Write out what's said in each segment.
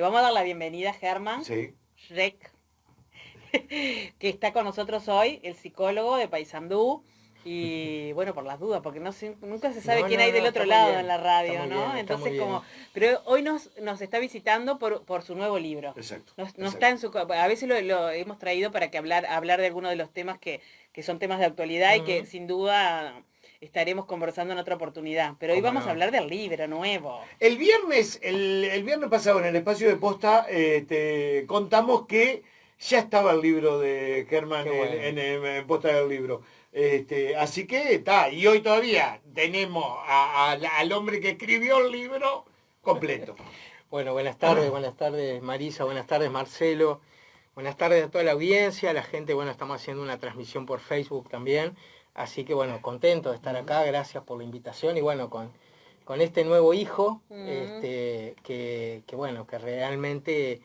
Le vamos a dar la bienvenida a Germán Sí. Schreck, que está con nosotros hoy, el psicólogo de Paysandú. Y bueno, por las dudas, porque nunca se sabe No, quién no, hay del no, otro está muy lado en bien, la está radio, muy ¿no? bien, está muy Entonces como, bien. pero hoy nos está visitando por su nuevo libro. Exacto. No está en su, a veces lo hemos traído para que hablar de algunos de los temas que son temas de actualidad y que sin duda estaremos conversando en otra oportunidad. Pero hoy ¿Cómo vamos a no? hablar del libro nuevo. El viernes pasado en el espacio de posta contamos que ya estaba el libro de Germán Qué bueno. en posta del libro. Así que está, y hoy todavía tenemos al hombre que escribió el libro completo. Bueno, buenas tardes Marisa, buenas tardes Marcelo, buenas tardes a toda la audiencia, a la gente, bueno, estamos haciendo una transmisión por Facebook también, así que bueno, contento de estar acá, gracias por la invitación y bueno, con este nuevo hijo, que bueno, que realmente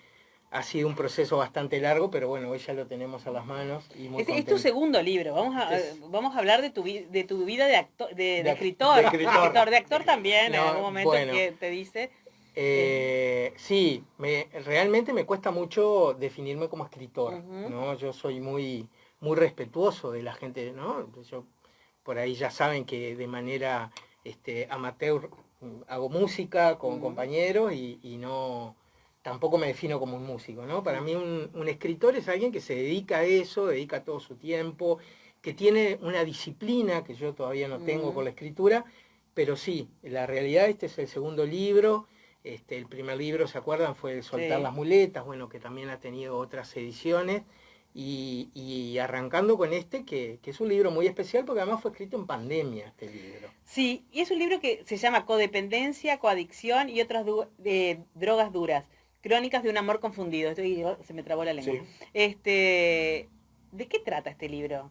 ha sido un proceso bastante largo, pero bueno, hoy ya lo tenemos a las manos y muy Es tu contento. segundo libro. Vamos a hablar de tu vida de actor, de escritor. de escritor. De actor también, en No, algún momento bueno. que te dice. Sí, realmente me cuesta mucho definirme como escritor, Ujú. ¿no? Yo soy muy respetuoso de la gente, ¿no? Yo, por ahí ya saben que de manera amateur hago música con compañeros y no, tampoco me defino como un músico, ¿no? Para mí un escritor es alguien que se dedica a eso, dedica todo su tiempo, que tiene una disciplina que yo todavía no tengo con la escritura, pero sí, la realidad este es el segundo libro. El primer libro, ¿se acuerdan? Fue El soltar Sí. las muletas, bueno, que también ha tenido otras ediciones. Y arrancando con que es un libro muy especial porque además fue escrito en pandemia este libro. Sí, y es un libro que se llama Codependencia, Coadicción y otras drogas duras. Crónicas de un amor confundido. Se me trabó la lengua. Sí. ¿De qué trata este libro?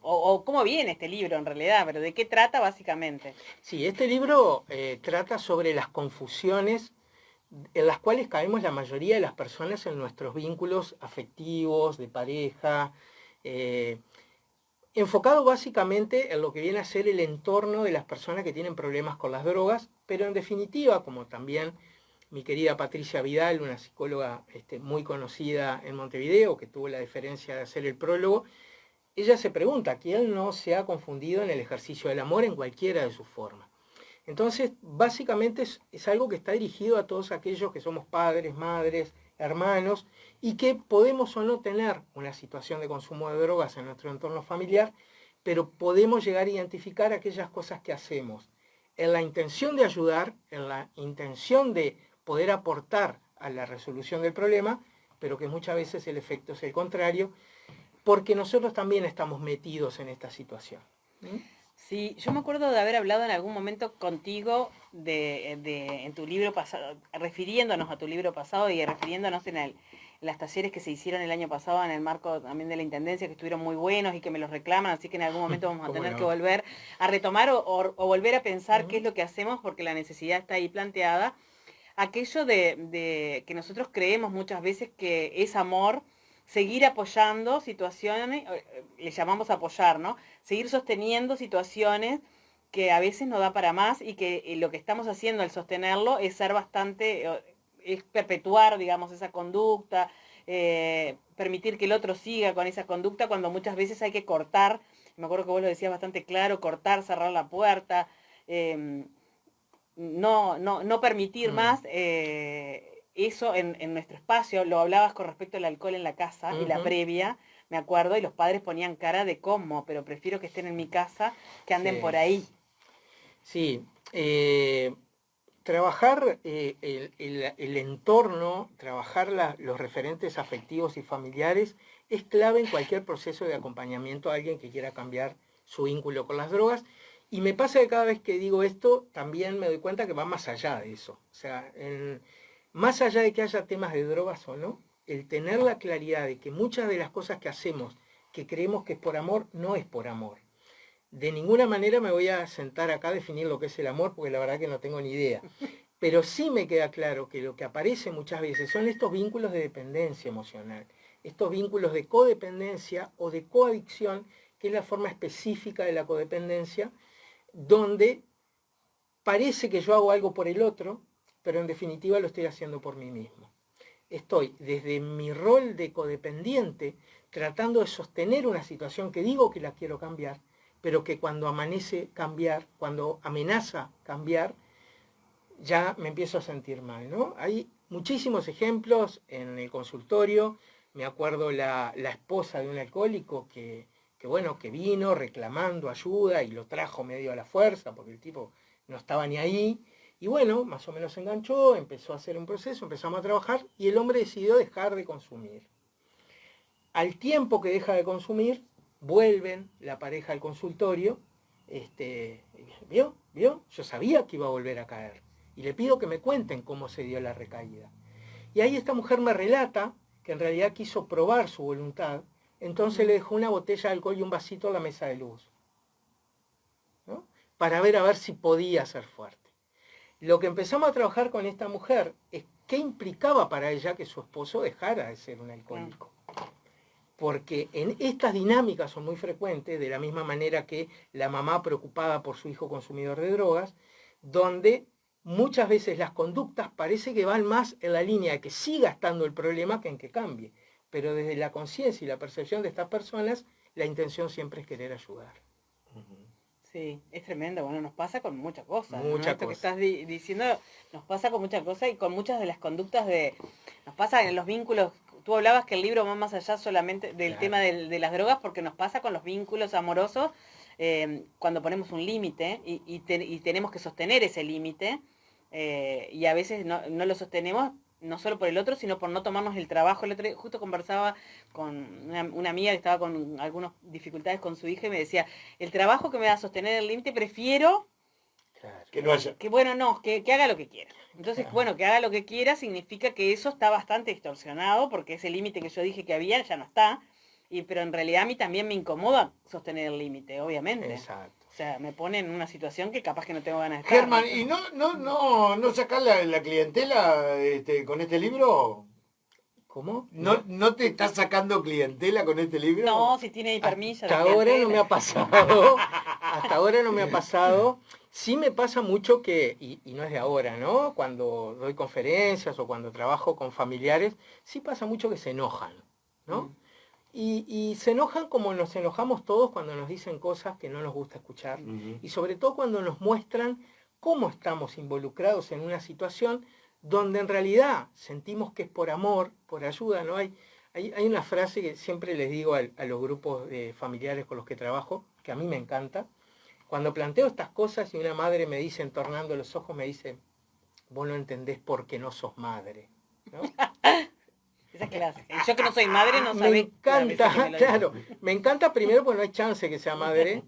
O cómo viene este libro en realidad, pero ¿de qué trata básicamente? Sí, este libro trata sobre las confusiones en las cuales caemos la mayoría de las personas en nuestros vínculos afectivos, de pareja, enfocado básicamente en lo que viene a ser el entorno de las personas que tienen problemas con las drogas, pero en definitiva, como también mi querida Patricia Vidal, una psicóloga muy conocida en Montevideo, que tuvo la deferencia de hacer el prólogo, ella se pregunta, ¿quién no se ha confundido en el ejercicio del amor en cualquiera de sus formas? Entonces, básicamente es algo que está dirigido a todos aquellos que somos padres, madres, hermanos, y que podemos o no tener una situación de consumo de drogas en nuestro entorno familiar, pero podemos llegar a identificar aquellas cosas que hacemos en la intención de ayudar, en la intención de poder aportar a la resolución del problema, pero que muchas veces el efecto es el contrario, porque nosotros también estamos metidos en esta situación. Sí, yo me acuerdo de haber hablado en algún momento contigo en tu libro pasado, refiriéndonos a tu libro pasado y refiriéndonos en las talleres que se hicieron el año pasado en el marco también de la Intendencia, que estuvieron muy buenos y que me los reclaman, así que en algún momento vamos a tener que volver a retomar o volver a pensar qué es lo que hacemos, porque la necesidad está ahí planteada. Aquello de que nosotros creemos muchas veces que es amor, seguir apoyando situaciones, le llamamos apoyar, ¿no? Seguir sosteniendo situaciones que a veces no da para más y que lo que estamos haciendo al sostenerlo es ser bastante, es perpetuar, digamos, esa conducta, permitir que el otro siga con esa conducta cuando muchas veces hay que cortar, me acuerdo que vos lo decías bastante claro, cortar, cerrar la puerta, no permitir más eso en nuestro espacio. Lo hablabas con respecto al alcohol en la casa y la previa, me acuerdo, y los padres ponían cara de cómo, pero prefiero que estén en mi casa que anden por ahí. Sí, trabajar el entorno, trabajar los referentes afectivos y familiares es clave en cualquier proceso de acompañamiento a alguien que quiera cambiar su vínculo con las drogas. Y me pasa que cada vez que digo esto, también me doy cuenta que va más allá de eso. O sea, más allá de que haya temas de drogas o no, el tener la claridad de que muchas de las cosas que hacemos, que creemos que es por amor, no es por amor. De ninguna manera me voy a sentar acá a definir lo que es el amor, porque la verdad que no tengo ni idea. Pero sí me queda claro que lo que aparece muchas veces son estos vínculos de dependencia emocional, estos vínculos de codependencia o de coadicción, que es la forma específica de la codependencia, donde parece que yo hago algo por el otro, pero en definitiva lo estoy haciendo por mí mismo. Estoy desde mi rol de codependiente tratando de sostener una situación que digo que la quiero cambiar, pero que cuando amanece cambiar, cuando amenaza cambiar, ya me empiezo a sentir mal, ¿no? Hay muchísimos ejemplos en el consultorio. Me acuerdo la esposa de un alcohólico que vino reclamando ayuda y lo trajo medio a la fuerza porque el tipo no estaba ni ahí. Y bueno, más o menos se enganchó, empezó a hacer un proceso, empezamos a trabajar y el hombre decidió dejar de consumir. Al tiempo que deja de consumir, vuelven la pareja al consultorio. ¿Vio? Yo sabía que iba a volver a caer. Y le pido que me cuenten cómo se dio la recaída. Y ahí esta mujer me relata que en realidad quiso probar su voluntad. Entonces le dejó una botella de alcohol y un vasito a la mesa de luz, ¿no? Para ver si podía ser fuerte. Lo que empezamos a trabajar con esta mujer es qué implicaba para ella que su esposo dejara de ser un alcohólico. Porque en estas dinámicas son muy frecuentes, de la misma manera que la mamá preocupada por su hijo consumidor de drogas, donde muchas veces las conductas parece que van más en la línea de que siga estando el problema que en que cambie. Pero desde la conciencia y la percepción de estas personas, la intención siempre es querer ayudar. Sí, es tremendo. Bueno, nos pasa con muchas cosas. ¿no? Muchas Esto que cosas. estás diciendo nos pasa con muchas cosas y con muchas de las conductas nos pasa en los vínculos. Tú hablabas que el libro va más allá solamente del Claro. tema de las drogas porque nos pasa con los vínculos amorosos cuando ponemos un límite y tenemos que sostener ese límite y a veces no lo sostenemos no solo por el otro, sino por no tomarnos el trabajo. El otro día justo conversaba con una amiga que estaba con algunas dificultades con su hija y me decía, el trabajo que me da sostener el límite prefiero Claro. Que no haya. que bueno, no, que haga lo que quiera. Entonces, Claro. bueno, que haga lo que quiera significa que eso está bastante distorsionado porque ese límite que yo dije que había ya no está. Pero en realidad a mí también me incomoda sostener el límite, obviamente. Exacto. O sea, me pone en una situación que capaz que no tengo ganas de estar. Germán, ¿y no sacás la clientela con este libro? ¿Cómo? ¿No te estás sacando clientela con este libro? No, si tiene hipermilla. Hasta ahora no me ha pasado. Hasta ahora no me ha pasado. Sí me pasa mucho que, y no es de ahora, ¿no? Cuando doy conferencias o cuando trabajo con familiares, sí pasa mucho que se enojan, ¿no? Y se enojan como nos enojamos todos cuando nos dicen cosas que no nos gusta escuchar. Y sobre todo cuando nos muestran cómo estamos involucrados en una situación donde en realidad sentimos que es por amor, por ayuda, ¿no? Hay una frase que siempre les digo a los grupos de familiares con los que trabajo, que a mí me encanta. Cuando planteo estas cosas y una madre me dice, entornando los ojos, me dice, vos no entendés por qué no sos madre, ¿no? Esa es clásica. Y yo que no soy madre no Me sabés. encanta, claro, me encanta primero porque no hay chance que sea madre,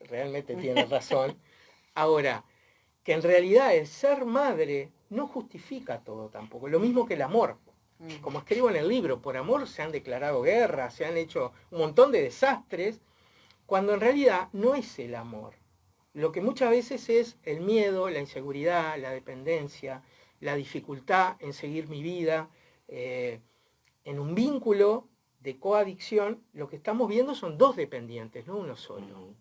realmente tiene razón. Ahora, que en realidad el ser madre no justifica todo tampoco, lo mismo que el amor. Como escribo en el libro, por amor se han declarado guerras, se han hecho un montón de desastres, cuando en realidad no es el amor. Lo que muchas veces es el miedo, la inseguridad, la dependencia, la dificultad en seguir mi vida. En un vínculo de coadicción, lo que estamos viendo son dos dependientes, no uno solo.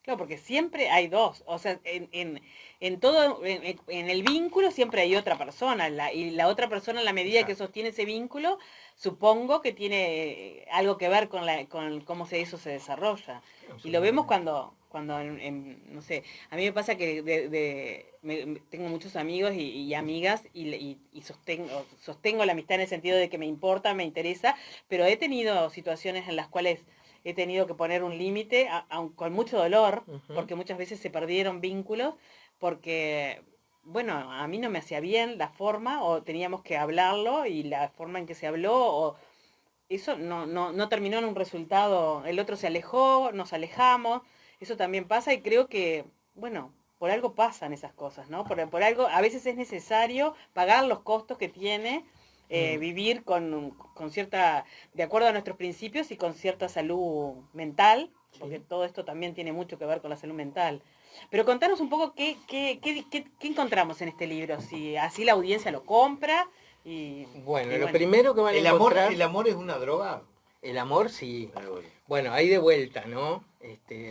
Claro, porque siempre hay dos. O sea, en todo, en el vínculo siempre hay otra persona. Y la otra persona, en la medida que sostiene ese vínculo, supongo que tiene algo que ver con cómo eso se desarrolla. Y lo vemos cuando no sé, a mí me pasa que tengo muchos amigos y amigas y sostengo la amistad en el sentido de que me importa, me interesa, pero he tenido situaciones en las cuales he tenido que poner un límite, con mucho dolor, porque muchas veces se perdieron vínculos, porque, bueno, a mí no me hacía bien la forma, o teníamos que hablarlo, y la forma en que se habló, o eso no terminó en un resultado, el otro se alejó, nos alejamos, eso también pasa, y creo que, bueno, por algo pasan esas cosas, ¿no? Por algo, a veces es necesario pagar los costos que tiene vivir con cierta, de acuerdo a nuestros principios y con cierta salud mental, porque todo esto también tiene mucho que ver con la salud mental. Pero contanos un poco qué encontramos en este libro, si así la audiencia lo compra. Bueno, lo primero que van a encontrar... ¿El amor es una droga? El amor sí. Bueno, ahí de vuelta, ¿no?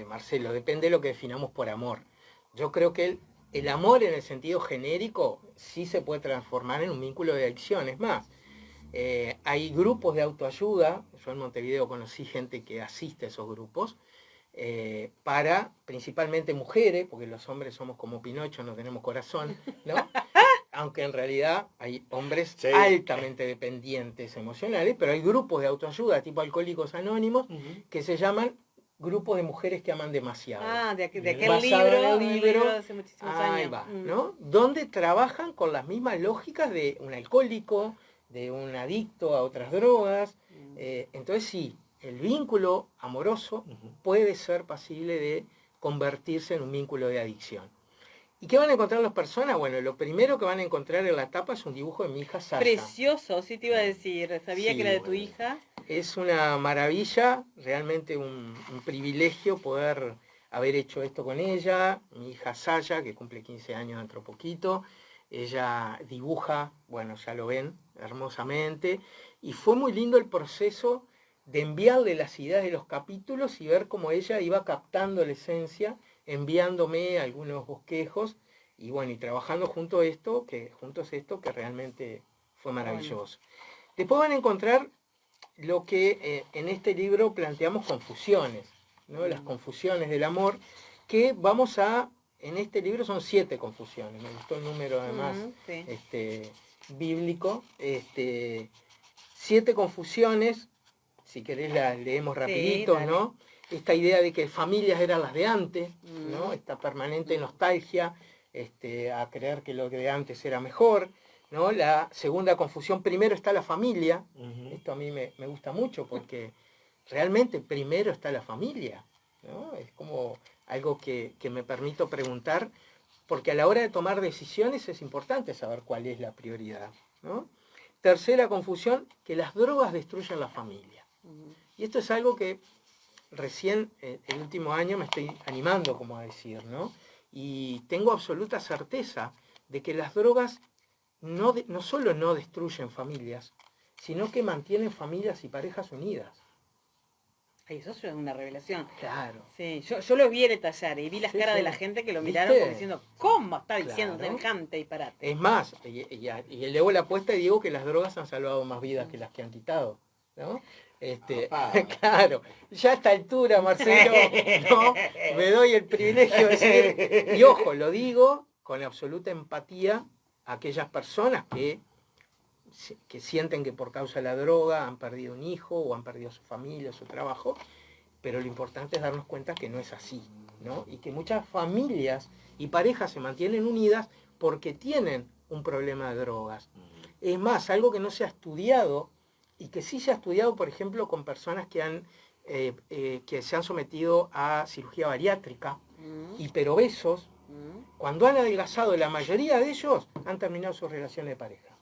Marcelo, depende de lo que definamos por amor. Yo creo que el amor en el sentido genérico sí se puede transformar en un vínculo de adicción. Es más, hay grupos de autoayuda, yo en Montevideo conocí gente que asiste a esos grupos, para principalmente mujeres, porque los hombres somos como Pinocho, no tenemos corazón, ¿no? Aunque en realidad hay hombres Sí. altamente dependientes emocionales, pero hay grupos de autoayuda tipo Alcohólicos Anónimos que se llaman grupos de mujeres que aman demasiado. Ah, de aquel Basado libro, en el libro, de hace muchísimos ahí años. va, ¿no? Donde trabajan con las mismas lógicas de un alcohólico, de un adicto a otras drogas. Entonces sí, el vínculo amoroso puede ser pasible de convertirse en un vínculo de adicción. ¿Y qué van a encontrar las personas? Bueno, lo primero que van a encontrar en la tapa es un dibujo de mi hija Sasha. Precioso, sí te iba a decir. Sabía Sí, que era de tu bueno. hija. Es una maravilla, realmente un privilegio poder haber hecho esto con ella. Mi hija Sasha, que cumple 15 años dentro de poquito, ella dibuja, bueno, ya lo ven, hermosamente. Y fue muy lindo el proceso de enviarle las ideas de los capítulos y ver cómo ella iba captando la esencia, enviándome algunos bosquejos y bueno, y trabajando juntos esto, que realmente fue maravilloso. Después van a encontrar lo que en este libro planteamos confusiones, ¿no? Las confusiones del amor, que vamos a, en este libro son 7 confusiones, me gustó el número además Sí. Bíblico, 7 confusiones, si querés las leemos rapidito, dale. ¿no? Esta idea de que familias eran las de antes, ¿no? Esta permanente nostalgia, a creer que lo de antes era mejor, ¿no? La segunda confusión, primero está la familia. Esto a mí me gusta mucho porque realmente primero está la familia, ¿no? Es como algo que me permito preguntar, porque a la hora de tomar decisiones es importante saber cuál es la prioridad, ¿no? Tercera confusión, que las drogas destruyen la familia. Y esto es algo que recién el último año me estoy animando como a decir, ¿no? Y tengo absoluta certeza de que las drogas no solo no destruyen familias, sino que mantienen familias y parejas unidas. Ay, eso es una revelación. Claro. Sí, yo lo vi en el taller y vi las caras de la gente que lo miraron como diciendo, ¿cómo está diciendo semejante disparate? Es más, y elevo la apuesta y digo que las drogas han salvado más vidas que las que han quitado, ¿no? Claro, ya a esta altura, Marcelo, ¿no? Me doy el privilegio de decir, y ojo, lo digo con absoluta empatía a aquellas personas que sienten que por causa de la droga han perdido un hijo o han perdido su familia, su trabajo, pero lo importante es darnos cuenta que no es así, ¿no? Y que muchas familias y parejas se mantienen unidas porque tienen un problema de drogas. Es más, algo que no se ha estudiado y que sí se ha estudiado, por ejemplo, con personas que se han sometido a cirugía bariátrica, hiperobesos, cuando han adelgazado, la mayoría de ellos han terminado sus relaciones de pareja.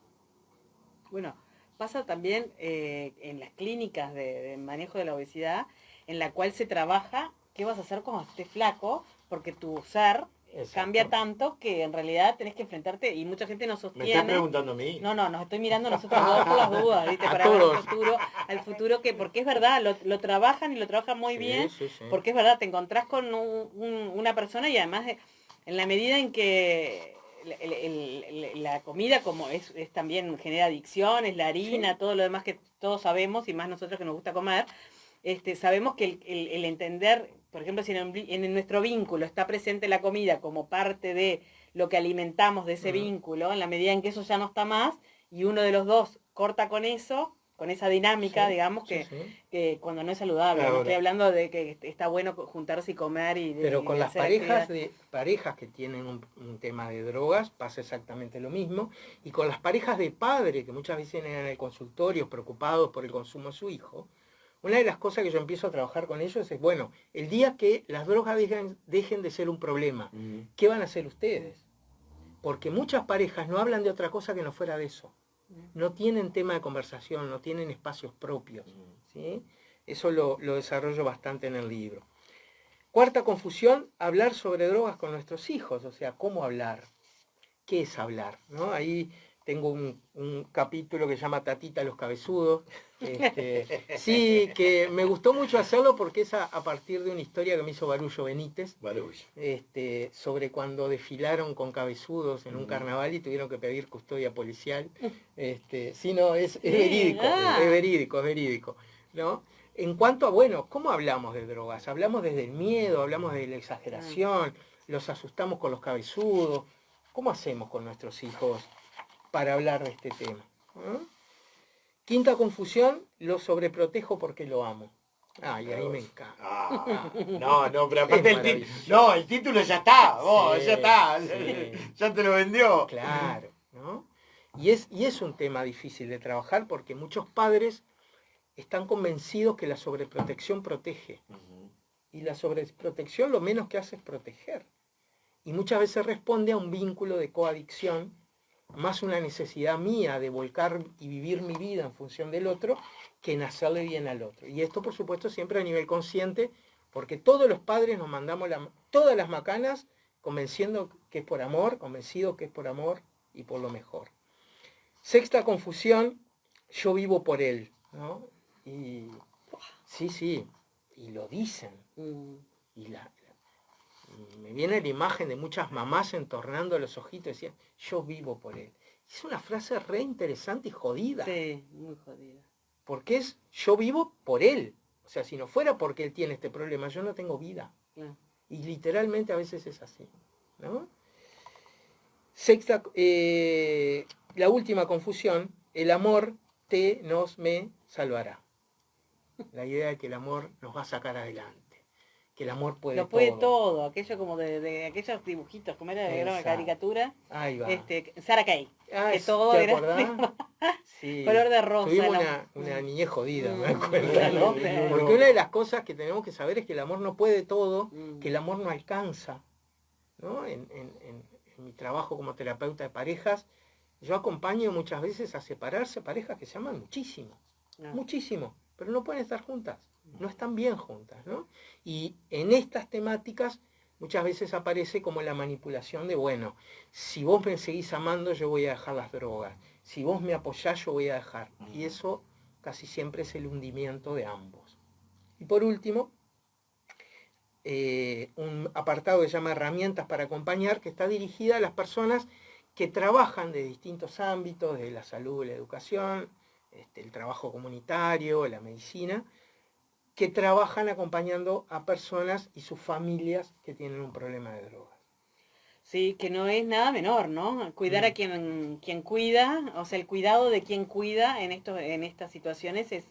Bueno, pasa también en las clínicas de manejo de la obesidad, en la cual se trabaja qué vas a hacer cuando estés flaco, porque tu ser cambia tanto que en realidad tenés que enfrentarte y mucha gente nos sostiene. ¿Me estás preguntando a mí? No, nos estoy mirando nosotros dos por las dudas, ¿viste? Para ver al futuro que, porque es verdad, lo trabajan y lo trabajan muy bien, porque es verdad, te encontrás con una persona y además en la medida en que la comida como es también genera adicciones, la harina, todo lo demás que todos sabemos y más nosotros que nos gusta comer, sabemos que el entender, por ejemplo, si en nuestro vínculo está presente la comida como parte de lo que alimentamos de ese vínculo, en la medida en que eso ya no está más y uno de los dos corta con eso, con esa dinámica, digamos, que cuando no es saludable. Claro. No estoy hablando de que está bueno juntarse y comer Pero con las parejas que tienen un tema de drogas pasa exactamente lo mismo. Y con las parejas de padre, que muchas veces vienen al consultorio preocupados por el consumo de su hijo, una de las cosas que yo empiezo a trabajar con ellos es, bueno, el día que las drogas dejen de ser un problema, ¿qué van a hacer ustedes? Porque muchas parejas no hablan de otra cosa que no fuera de eso. No tienen tema de conversación, no tienen espacios propios, ¿sí? Eso lo desarrollo bastante en el libro. Cuarta confusión, hablar sobre drogas con nuestros hijos, o sea, ¿cómo hablar? ¿Qué es hablar? ¿No? Ahí tengo un capítulo que se llama Tatita los cabezudos. Sí, que me gustó mucho hacerlo porque es a partir de una historia que me hizo Barullo Benítez. Barullo. Sobre cuando desfilaron con cabezudos en un carnaval y tuvieron que pedir custodia policial. Sí, no, es verídico, es verídico, ¿no? En cuanto a, bueno, ¿cómo hablamos de drogas? Hablamos desde el miedo, hablamos de la exageración, los asustamos con los cabezudos. ¿Cómo hacemos con nuestros hijos para hablar de este tema? Quinta confusión, lo sobreprotejo porque lo amo. Ay, ahí me encanta. No, pero aparte el título ya está, Sí, ya está, sí. ya te lo vendió. Claro, ¿no? Y es un tema difícil de trabajar porque muchos padres están convencidos que la sobreprotección protege. Y la sobreprotección lo menos que hace es proteger. Y muchas veces responde a un vínculo de coadicción, más una necesidad mía de volcar y vivir mi vida en función del otro, que en hacerle bien al otro. Y esto, por supuesto, siempre a nivel consciente, porque todos los padres nos mandamos todas las macanas convenciendo que es por amor, convencido que es por amor y por lo mejor. Sexta confusión, yo vivo por él, ¿no? Y sí, y lo dicen. Y me viene la imagen de muchas mamás entornando los ojitos y decían, yo vivo por él. Es una frase re interesante y jodida. Sí, muy jodida. Porque es, yo vivo por él. O sea, si no fuera porque él tiene este problema, yo no tengo vida. Claro. Y literalmente a veces es así, ¿no? Sexta, la última confusión, el amor me salvará. La idea de que el amor nos va a sacar adelante. Que el amor puede todo. Lo puede todo, aquello como de aquellos dibujitos, como era de una caricatura. Ahí va. Sarah Kay. Ah, Que todo ¿te era acordás? Sí. color de rosa. Tuvimos una niñez jodida, me acuerdo, ¿no? Sí. Porque una de las cosas que tenemos que saber es que el amor no puede todo, que el amor no alcanza, ¿no? En mi trabajo como terapeuta de parejas, yo acompaño muchas veces a separarse parejas que se aman muchísimo, muchísimo, pero no pueden estar juntas, no están bien juntas, ¿no? Y en estas temáticas muchas veces aparece como la manipulación de, bueno, si vos me seguís amando, yo voy a dejar las drogas. Si vos me apoyás, yo voy a dejar. Y eso casi siempre es el hundimiento de ambos. Y por último, un apartado que se llama Herramientas para acompañar, que está dirigida a las personas que trabajan de distintos ámbitos, de la salud, la educación, el trabajo comunitario, la medicina, que trabajan acompañando a personas y sus familias que tienen un problema de drogas. Sí, que no es nada menor, ¿no? Cuidar a quien cuida, o sea, el cuidado de quien cuida en estas situaciones es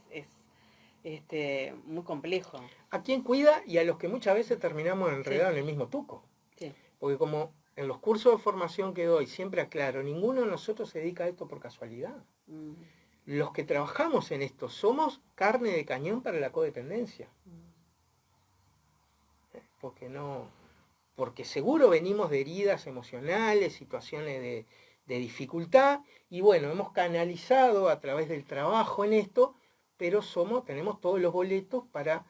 muy complejo. A quien cuida y a los que muchas veces terminamos enredados en el mismo tuco. Sí. Porque como en los cursos de formación que doy siempre aclaro, ninguno de nosotros se dedica a esto por casualidad. Los que trabajamos en esto somos carne de cañón para la codependencia. Porque seguro venimos de heridas emocionales, situaciones de dificultad, y bueno, hemos canalizado a través del trabajo en esto, pero tenemos todos los boletos para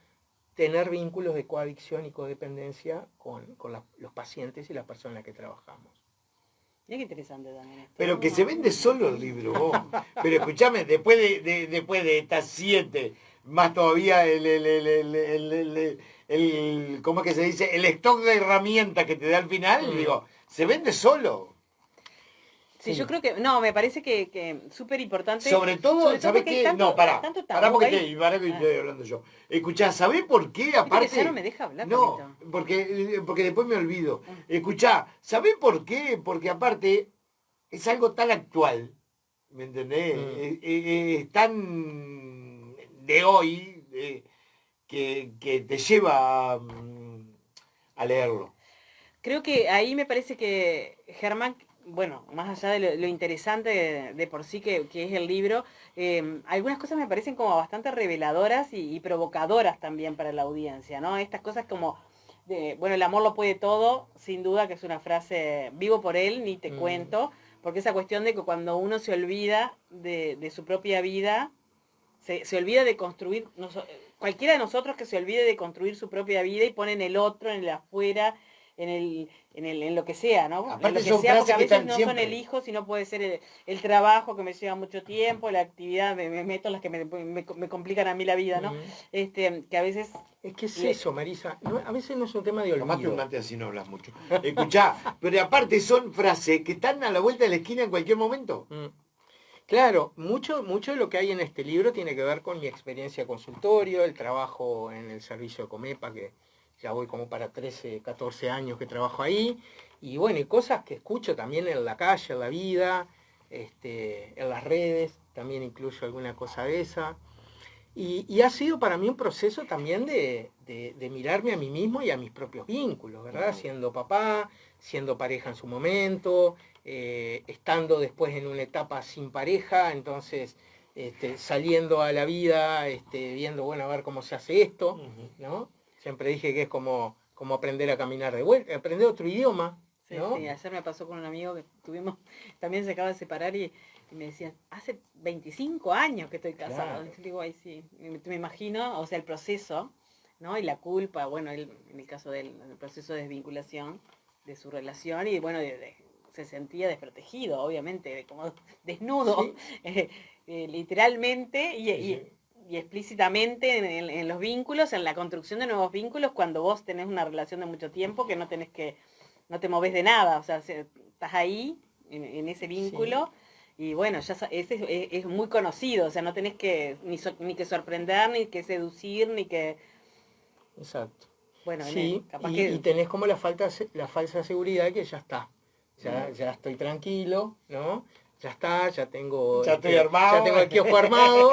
tener vínculos de coadicción y codependencia con los pacientes y las personas que trabajamos. Mira qué interesante también esto. Pero que se vende solo el libro, vos. Pero escúchame, después de estas 7, más todavía ¿cómo es que se dice? El stock de herramientas que te da al final, digo, se vende solo. Sí, yo creo que, no, me parece que súper importante. Sobre todo, ¿sabés qué? No, pará porque estoy estoy hablando yo. Escuchá, ¿sabés por qué? Aparte, ya no me deja hablar. no, porque después me olvido. Escuchá, ¿sabés por qué? Porque aparte es algo tan actual, ¿me entendés? Es tan de hoy que te lleva a leerlo. Creo que ahí me parece que Germán, bueno, más allá de lo interesante de por sí que es el libro, algunas cosas me parecen como bastante reveladoras y provocadoras también para la audiencia, ¿no? Estas cosas como, bueno, el amor lo puede todo, sin duda que es una frase, vivo por él, ni te cuento, porque esa cuestión de que cuando uno se olvida de su propia vida, se olvida de construir, cualquiera de nosotros que se olvide de construir su propia vida y pone en el otro, en el afuera, en lo que sea, ¿no? Aparte en lo que son sea, porque frases a que veces están no siempre. son el hijo, sino puede ser el trabajo que me lleva mucho tiempo, la actividad, me meto en las que me complican a mí la vida, ¿no? Que a veces... Es que es eso, Marisa. A veces no es un tema de Tomate un olvido. mate, así no hablas mucho. Escuchá, pero aparte son frases que están a la vuelta de la esquina en cualquier momento. Claro, mucho de lo que hay en este libro tiene que ver con mi experiencia de consultorio, el trabajo en el servicio de Comepa, que ya voy como para 13, 14 años que trabajo ahí, y bueno, y cosas que escucho también en la calle, en la vida, en las redes, también incluyo alguna cosa de esa. Y ha sido para mí un proceso también de mirarme a mí mismo y a mis propios vínculos, ¿verdad? Siendo papá, siendo pareja en su momento, estando después en una etapa sin pareja, entonces saliendo a la vida, viendo, bueno, a ver cómo se hace esto, ¿no? Siempre dije que es como aprender a caminar de vuelta, aprender otro idioma, ¿no? Sí, ayer me pasó con un amigo que tuvimos, también se acaba de separar y me decían, hace 25 años que estoy casado. Claro. Y digo, ay, sí, me imagino, o sea, el proceso, ¿no? Y la culpa, bueno, él, en el caso de él, el proceso de desvinculación de su relación y bueno, se sentía desprotegido, obviamente, como desnudo, Sí. literalmente Sí. y explícitamente en los vínculos, en la construcción de nuevos vínculos, cuando vos tenés una relación de mucho tiempo que no te moves de nada, o sea, estás ahí, en ese vínculo, y bueno, ya ese es muy conocido, o sea, no tenés que ni que sorprender, ni que seducir, ni que... Exacto. Bueno, Sí, capaz y que... tenés como la falsa seguridad de que ya está. Ya estoy tranquilo, ¿no? Ya está, ya tengo, Ya estoy ya armado. tengo el kiosco armado.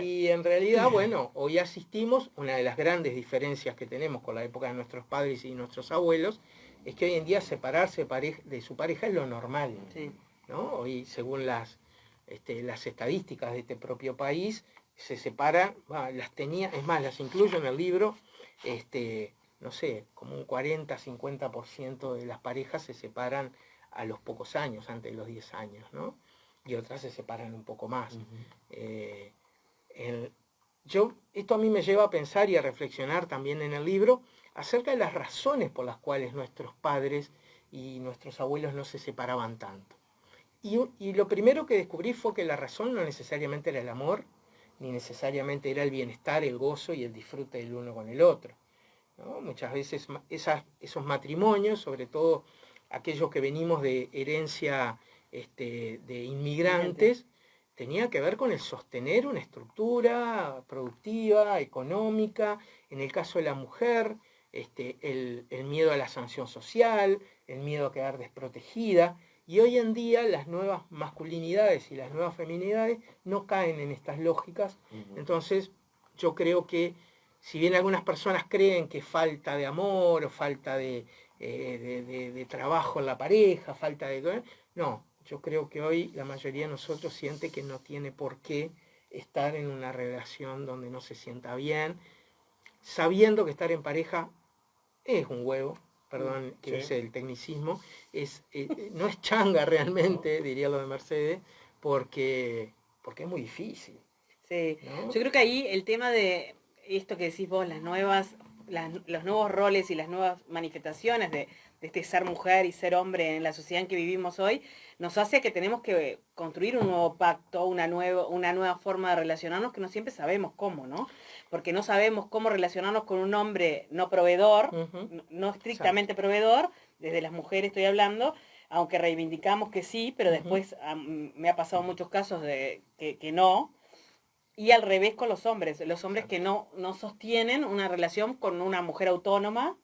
Y en realidad, bueno, hoy asistimos, una de las grandes diferencias que tenemos con la época de nuestros padres y nuestros abuelos, es que hoy en día separarse de su pareja es lo normal, Sí. ¿no? Hoy, según las estadísticas de este propio país, se separan, es más, las incluyo en el libro, no sé, como un 40-50% de las parejas se separan a los pocos años, antes de los 10 años, ¿no? Y otras se separan un poco más. Esto a mí me lleva a pensar y a reflexionar también en el libro acerca de las razones por las cuales nuestros padres y nuestros abuelos no se separaban tanto. Y lo primero que descubrí fue que la razón no necesariamente era el amor, ni necesariamente era el bienestar, el gozo y el disfrute del uno con el otro, ¿no? Muchas veces esos matrimonios, sobre todo aquellos que venimos de herencia de inmigrantes, tenía que ver con el sostener una estructura productiva, económica, en el caso de la mujer, el miedo a la sanción social, el miedo a quedar desprotegida, y hoy en día las nuevas masculinidades y las nuevas feminidades no caen en estas lógicas. Entonces yo creo que si bien algunas personas creen que falta de amor o falta de trabajo en la pareja, falta de... No, yo creo que hoy la mayoría de nosotros siente que no tiene por qué estar en una relación donde no se sienta bien, sabiendo que estar en pareja es un huevo, perdón que use el tecnicismo, no es changa realmente, diría lo de Mercedes, porque es muy difícil. Sí, ¿no? yo creo que ahí el tema de esto que decís vos, los nuevos roles y las nuevas manifestaciones de este ser mujer y ser hombre en la sociedad en que vivimos hoy, nos hace que tenemos que construir un nuevo pacto, una nueva forma de relacionarnos que no siempre sabemos cómo, ¿no? Porque no sabemos cómo relacionarnos con un hombre no proveedor, no estrictamente proveedor, desde las mujeres estoy hablando, aunque reivindicamos que sí, pero después me ha pasado muchos casos de que no. Y al revés con los hombres que no sostienen una relación con una mujer autónoma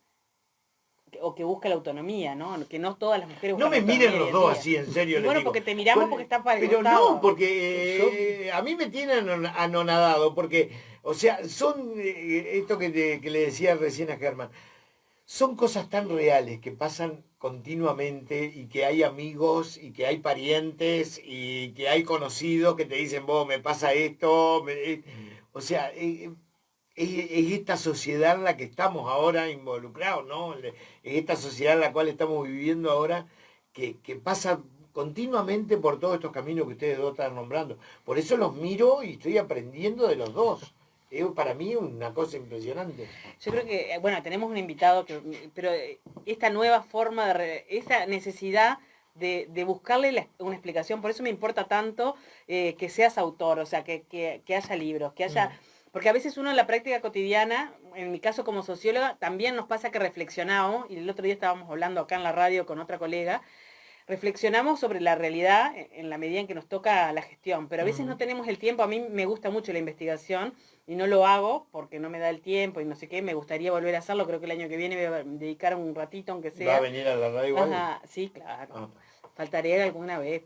o que busca la autonomía, ¿no? Que no todas las mujeres No buscan me la autonomía. miren los dos así, en serio. Y bueno, les digo. porque te miramos porque está para el Pero costado. no, porque a mí me tienen anonadado, porque, o sea, son esto que le decía recién a Germán, son cosas tan reales que pasan continuamente y que hay amigos y que hay parientes y que hay conocidos que te dicen, vos, me pasa esto. O sea, es esta sociedad en la que estamos ahora involucrados, ¿no? Es esta sociedad en la cual estamos viviendo ahora que pasa continuamente por todos estos caminos que ustedes dos están nombrando. Por eso los miro y estoy aprendiendo de los dos. Es para mí una cosa impresionante. Yo creo que, bueno, tenemos un invitado, pero esta nueva forma, esa necesidad de buscarle una explicación, por eso me importa tanto que seas autor, o sea, que haya libros, que haya... Porque a veces uno en la práctica cotidiana, en mi caso como socióloga, también nos pasa que reflexionamos, y el otro día estábamos hablando acá en la radio con otra colega, reflexionamos sobre la realidad en la medida en que nos toca la gestión, pero a veces no tenemos el tiempo. A mí me gusta mucho la investigación y no lo hago porque no me da el tiempo y no sé qué, me gustaría volver a hacerlo, creo que el año que viene me voy a dedicar un ratito aunque sea. ¿Va a venir a la radio igual? Ajá, sí, claro. Faltaría alguna vez.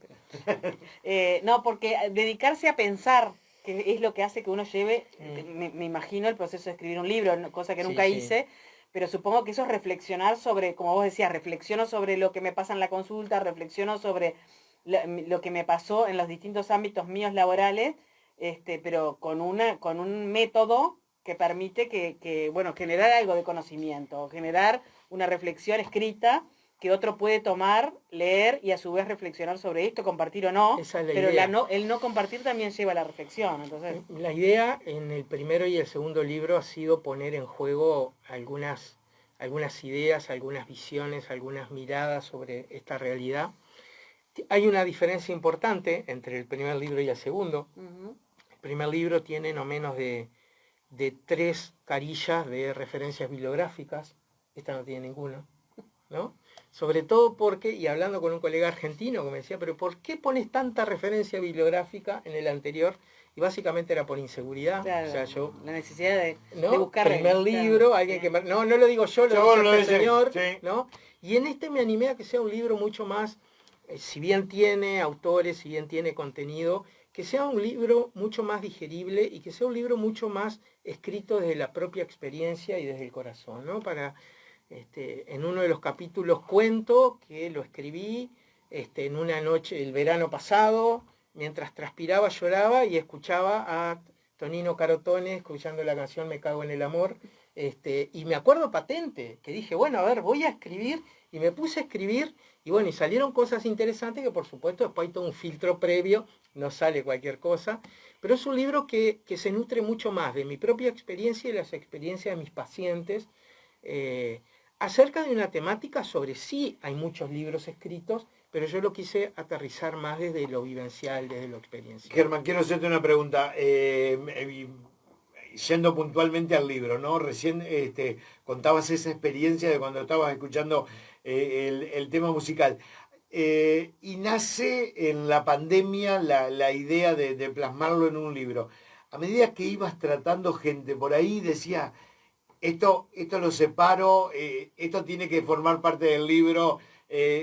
Pero... no, porque dedicarse a pensar, que es lo que hace que uno lleve, me imagino, el proceso de escribir un libro, cosa que nunca hice, pero supongo que eso es reflexionar sobre, como vos decías, reflexiono sobre lo que me pasa en la consulta, reflexiono sobre lo que me pasó en los distintos ámbitos míos laborales, pero con un método que permite bueno, generar algo de conocimiento, generar una reflexión escrita que otro puede tomar, leer y a su vez reflexionar sobre esto, compartir o no, Esa es la pero idea. el no compartir también lleva a la reflexión. Entonces... La idea en el primero y el segundo libro ha sido poner en juego algunas ideas, algunas visiones, algunas miradas sobre esta realidad. Hay una diferencia importante entre el primer libro y el segundo. El primer libro tiene no menos de 3 carillas de referencias bibliográficas. Esta no tiene ninguna, ¿no? Sobre todo porque, y hablando con un colega argentino que me decía, pero ¿por qué pones tanta referencia bibliográfica en el anterior? Y básicamente era por inseguridad. Claro, o sea, yo, la necesidad de buscar... primer libro, claro, alguien que... No lo digo yo, lo dice este señor, sí. ¿no? Y en este me animé a que sea un libro mucho más, si bien tiene autores, si bien tiene contenido, que sea un libro mucho más digerible y que sea un libro mucho más escrito desde la propia experiencia y desde el corazón, ¿no? En uno de los capítulos cuento que lo escribí en una noche, el verano pasado, mientras transpiraba, lloraba y escuchaba a Tonino Carotone escuchando la canción Me cago en el amor. Y me acuerdo patente, que dije, bueno, a ver, voy a escribir, y me puse a escribir, y bueno, y salieron cosas interesantes que por supuesto después hay todo un filtro previo, no sale cualquier cosa, pero es un libro que se nutre mucho más de mi propia experiencia y de las experiencias de mis pacientes, acerca de una temática sobre sí hay muchos libros escritos, pero yo lo quise aterrizar más desde lo vivencial, desde lo experiencial. Germán, quiero hacerte una pregunta, yendo puntualmente al libro, ¿no? Recién contabas esa experiencia de cuando estabas escuchando el tema musical. Y nace en la pandemia la idea de plasmarlo en un libro. A medida que ibas tratando gente por ahí, decía, esto lo separo, esto tiene que formar parte del libro,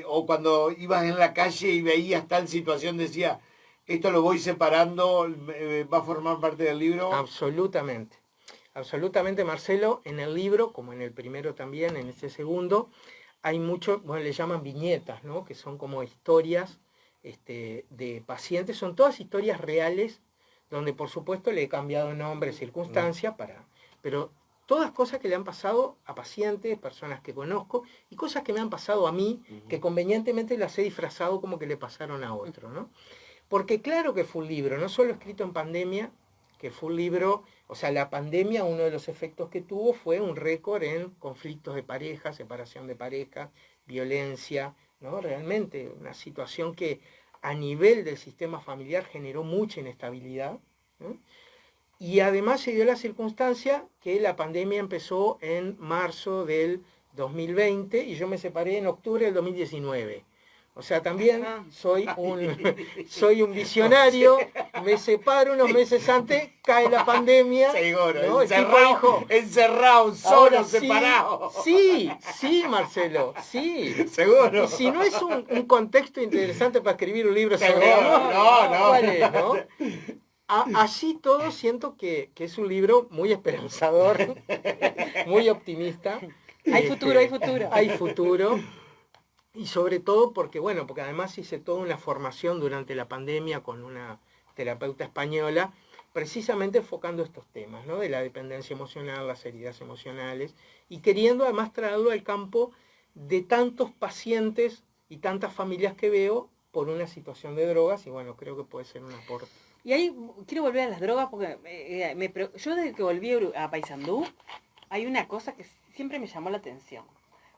o cuando ibas en la calle y veías tal situación, decía, esto lo voy separando, va a formar parte del libro. Absolutamente, absolutamente, Marcelo. En el libro, como en el primero también, en este segundo, hay mucho, bueno, le llaman viñetas, ¿no? Que son como historias de pacientes, son todas historias reales, donde por supuesto le he cambiado nombre, circunstancia, pero todas cosas que le han pasado a pacientes, personas que conozco, y cosas que me han pasado a mí, que convenientemente las he disfrazado como que le pasaron a otro, ¿no? Porque claro que fue un libro, no solo escrito en pandemia, que fue un libro, o sea, la pandemia, uno de los efectos que tuvo fue un récord en conflictos de pareja, separación de pareja, violencia, ¿no? Realmente una situación que a nivel del sistema familiar generó mucha inestabilidad, ¿no? Y además se dio la circunstancia que la pandemia empezó en marzo del 2020 y yo me separé en octubre del 2019. O sea, también soy un visionario, me separo unos meses antes, cae la pandemia. Seguro, ¿no? encerrado, solo, separado. Sí, Marcelo, sí. Seguro. Y si no es un contexto interesante para escribir un libro sobre Seguro, amor, no. ¿cuál es, no? Así todo siento que es un libro muy esperanzador, muy optimista. Hay futuro, hay futuro. Hay futuro. Y sobre todo porque además hice toda una formación durante la pandemia con una terapeuta española, precisamente enfocando estos temas, ¿no? De la dependencia emocional, las heridas emocionales, y queriendo además traerlo al campo de tantos pacientes y tantas familias que veo por una situación de drogas, y bueno, creo que puede ser un aporte. Y ahí quiero volver a las drogas porque yo desde que volví a Paysandú, hay una cosa que siempre me llamó la atención.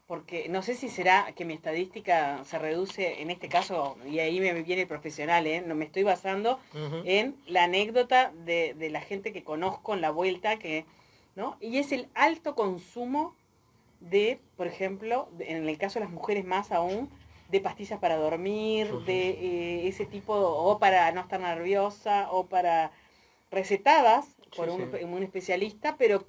Porque no sé si será que mi estadística se reduce en este caso, y ahí me viene el profesional, no me estoy basando en la anécdota de la gente que conozco en la vuelta, ¿no? Y es el alto consumo de, por ejemplo, en el caso de las mujeres más aún, de pastillas para dormir, de ese tipo, o para no estar nerviosa, o para recetadas por un especialista, pero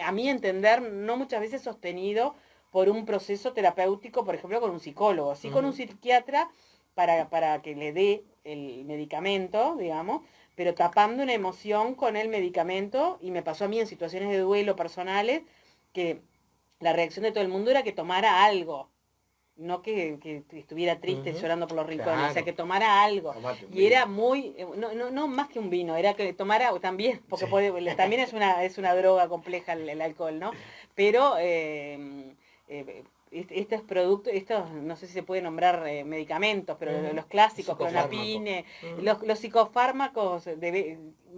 a mi entender, no muchas veces sostenido por un proceso terapéutico, por ejemplo, con un psicólogo, sí con un psiquiatra para que le dé el medicamento, digamos, pero tapando una emoción con el medicamento, y me pasó a mí en situaciones de duelo personales, que la reacción de todo el mundo era que tomara algo, no que estuviera triste llorando por los rincones, Claro. o sea, que tomara algo. Y era muy, no más que un vino, era que tomara también, porque también es una droga compleja el alcohol, ¿no? Pero estos productos, no sé si se puede nombrar medicamentos, pero los clásicos, clonapine, los psicofármacos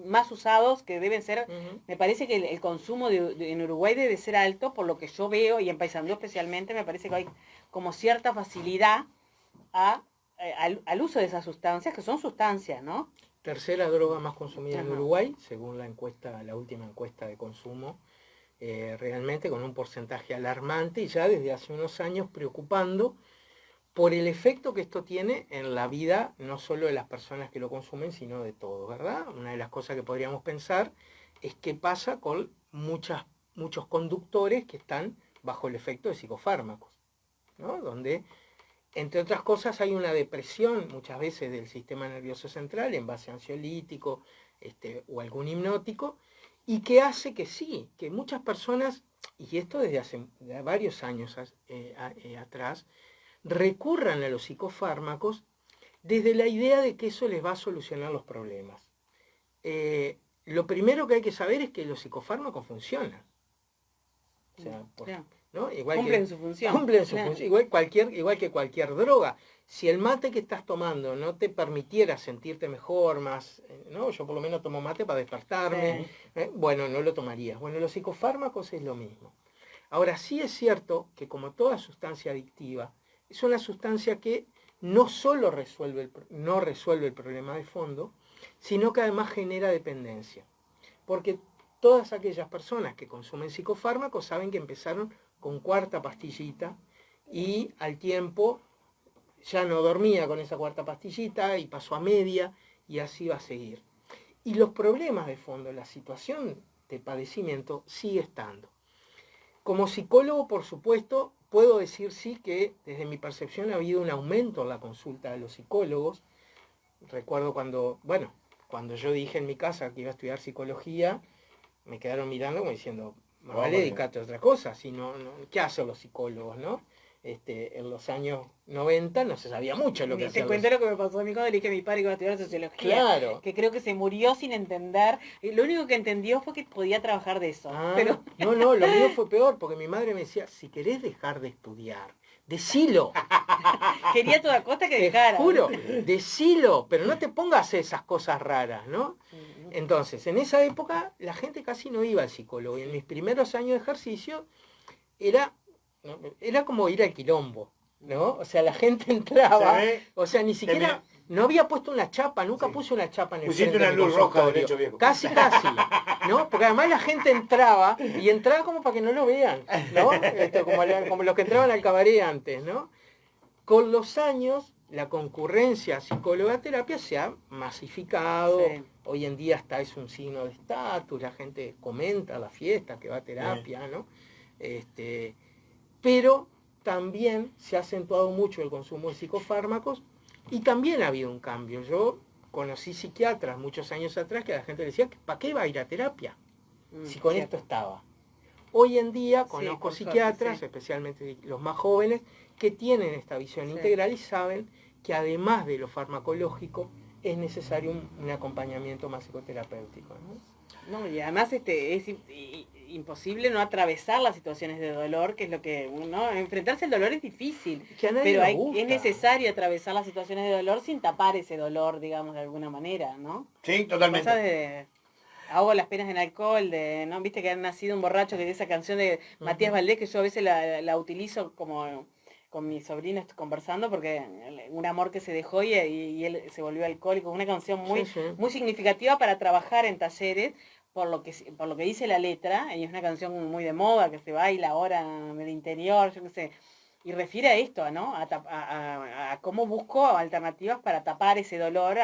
más usados que deben ser, me parece que el consumo en Uruguay debe ser alto, por lo que yo veo, y en Paysandú especialmente, me parece que hay como cierta facilidad al uso de esas sustancias, que son sustancias, ¿no? Tercera droga más consumida en Uruguay, según la última encuesta de consumo, realmente con un porcentaje alarmante y ya desde hace unos años preocupando por el efecto que esto tiene en la vida, no solo de las personas que lo consumen, sino de todos, ¿verdad? Una de las cosas que podríamos pensar es qué pasa con muchos conductores que están bajo el efecto de psicofármacos, ¿no? Donde, entre otras cosas, hay una depresión muchas veces del sistema nervioso central en base a ansiolítico o algún hipnótico, y que hace que muchas personas, y esto desde hace varios años atrás, recurran a los psicofármacos desde la idea de que eso les va a solucionar los problemas. Lo primero que hay que saber es que los psicofármacos funcionan. O sea, ¿no? Cumplen su función. Igual que cualquier droga. Si el mate que estás tomando no te permitiera sentirte mejor, más, ¿no? Yo por lo menos tomo mate para despertarme, bueno, no lo tomarías. Bueno, los psicofármacos es lo mismo. Ahora, sí es cierto que como toda sustancia adictiva, es una sustancia que no solo no resuelve el problema de fondo, sino que además genera dependencia. Porque todas aquellas personas que consumen psicofármacos saben que empezaron con cuarta pastillita y al tiempo ya no dormía con esa cuarta pastillita y pasó a media y así va a seguir. Y los problemas de fondo, la situación de padecimiento sigue estando. Como psicólogo, por supuesto, puedo decir sí que desde mi percepción ha habido un aumento en la consulta de los psicólogos. Recuerdo cuando yo dije en mi casa que iba a estudiar psicología, me quedaron mirando como diciendo, vale, dedicate a otra cosa, si no, ¿qué hacen los psicólogos, no? En los años 90 no se sabía mucho lo que hacían. Te cuento lo que me pasó a mí cuando le dije a mi padre que iba a estudiar sociología. Claro. Que creo que se murió sin entender. Y lo único que entendió fue que podía trabajar de eso. Pero... No, lo mío fue peor, porque mi madre me decía, si querés dejar de estudiar, decilo. Quería a toda costa que dejara. Te juro, decilo, pero no te pongas esas cosas raras, ¿no? Entonces, en esa época la gente casi no iba al psicólogo. Y en mis primeros años de ejercicio era como ir al quilombo, ¿no? O sea, la gente entraba, o sea, ni siquiera, no había puesto una chapa, nunca puse una chapa en el Pusiste frente una de mi luz roja, consultorio. de hecho, viejo. Casi, ¿no? Porque además la gente entraba, y entraba como para que no lo vean, ¿no? Como los que entraban al cabaret antes, ¿no? Con los años, la concurrencia psicóloga-terapia se ha masificado. Sí. Hoy en día hasta es un signo de estatus, la gente comenta a la fiesta que va a terapia, ¿no? Pero también se ha acentuado mucho el consumo de psicofármacos y también ha habido un cambio. Yo conocí psiquiatras muchos años atrás que a la gente le decía, ¿para qué va a ir a terapia? Si con esto estaba. Hoy en día conozco psiquiatras, especialmente los más jóvenes, que tienen esta visión integral y saben que además de lo farmacológico es necesario un acompañamiento más psicoterapéutico, ¿no? No, y además imposible no atravesar las situaciones de dolor, que es lo que uno, enfrentarse al dolor es difícil, Que a nadie pero nos gusta. es necesario atravesar las situaciones de dolor sin tapar ese dolor, digamos, de alguna manera, ¿no? Sí, totalmente. Cosas de ahogo las penas en alcohol, de, ¿no? Viste que han nacido un borracho, que de esa canción de Matías Valdés, que yo a veces la utilizo como con mis sobrinos conversando, porque un amor que se dejó y él se volvió alcohólico, una canción muy, Sí, sí. muy significativa para trabajar en talleres, por lo que dice la letra, y es una canción muy de moda, que se baila ahora en el interior, yo qué sé, y refiere a esto, ¿no? A cómo busco alternativas para tapar ese dolor,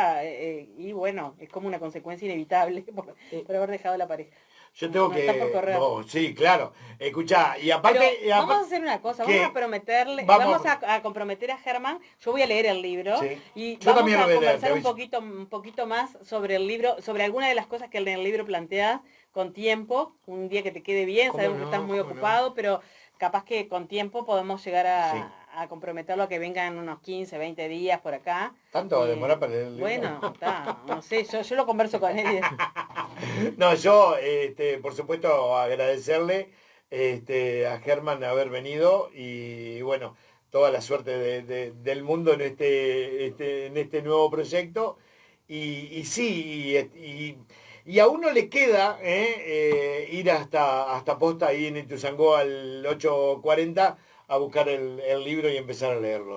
y bueno, es como una consecuencia inevitable por haber dejado la pareja. Yo tengo Bueno, está por que... correr. No, sí, claro. Escuchá, y aparte... Pero vamos a hacer una cosa, ¿Qué? vamos a prometerle, Vamos- vamos a comprometer a Germán, yo voy a leer el libro Sí. y Yo vamos también lo a voy a leer, conversar te aviso. un poquito más sobre el libro, sobre alguna de las cosas que en el libro planteas con tiempo, un día que te quede bien, ¿Cómo sabemos que no? estás muy ¿Cómo no? ocupado, pero capaz que con tiempo podemos llegar Sí. a comprometerlo a que vengan unos 15, 20 días por acá. ¿Tanto va a demorar para leer el libro? Bueno, está, no sé, yo lo converso con él. No, yo, por supuesto, agradecerle a Germán haber venido y bueno, toda la suerte del mundo en este nuevo proyecto. Y sí, y a uno le queda ir hasta Posta ahí en Ituzaingó al 8:40 a buscar el libro y empezar a leerlo.